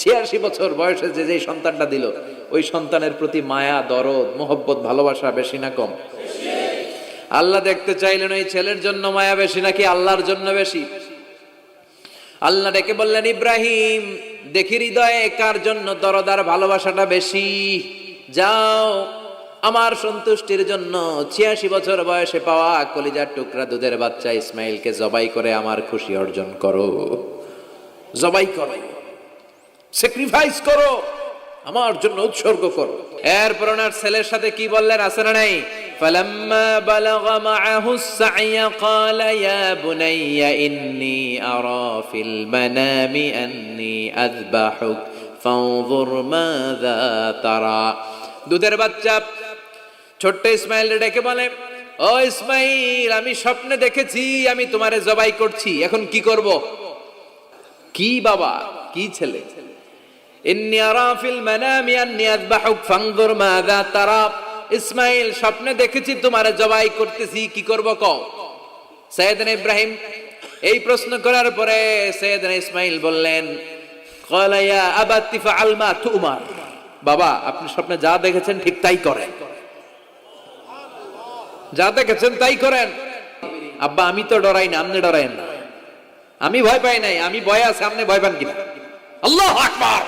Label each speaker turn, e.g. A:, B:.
A: 86 বছর বয়সে যে সন্তানটা দিল, ওই সন্তানের প্রতি মায়া, দরদ, মোহব্বত, ভালোবাসা বেশি না কম? আল্লাহ দেখতে চাইলেন ওই ছেলের জন্য মায়া বেশি নাকি আল্লাহর জন্য বেশি। আল্লাহ ডেকে বললেন, ইব্রাহিম দেখি হৃদয়ে কার জন্য দরদ আর ভালোবাসাটা বেশি। যাও আমার সন্তুষ্টির জন্য 86 বছর বয়সে পাওয়া কলিজার টুকরা দুধের বাচ্চা ইসমাইলকে জবাই করে আমার খুশি অর্জন করো। জবাই করো, স্যাক্রিফাইস করো, আমার জন্য উৎসর্গ করো। এরপর ওনার ছেলের সাথে কি বললেন আছে না নাই? فلما بلغ معه السعي قال يا بني إني أرى في المنام أني أذبحك فانظر ماذا ترى। দুধের বাচ্চা ছোট্ট ইসমাইল ডেকে বলে, ও ইসমাইল, আমি স্বপ্নে দেখেছি আমি তোমারে জবাই করছি, এখন কি করব? কি বাবা, কি ছেলে? ইন্নী আরা ফিল মানামি আন্নী আযবাহুক ফানজুর মাযা তারা। ইসমাইল স্বপ্নে দেখেছি তোমারে জবাই করতেছি, কি করব কও? সাইয়েদনা ইব্রাহিম এই প্রশ্ন করার পরে সাইয়েদনা ইসমাইল বললেন, ক্বালা ইয়া আবাতি ফাআল মা তুমার। বাবা, আপনি স্বপ্নে যা দেখেছেন ঠিক তাই করেন, যা দেখেছেন তাই করেন। আব্বা আমি তো ডরাই না, আপনি ডরায়েন না। আমি ভয় পাই নাই, আমি ভয় আছে, আপনি ভয় পান কিনা? আল্লাহু আকবার।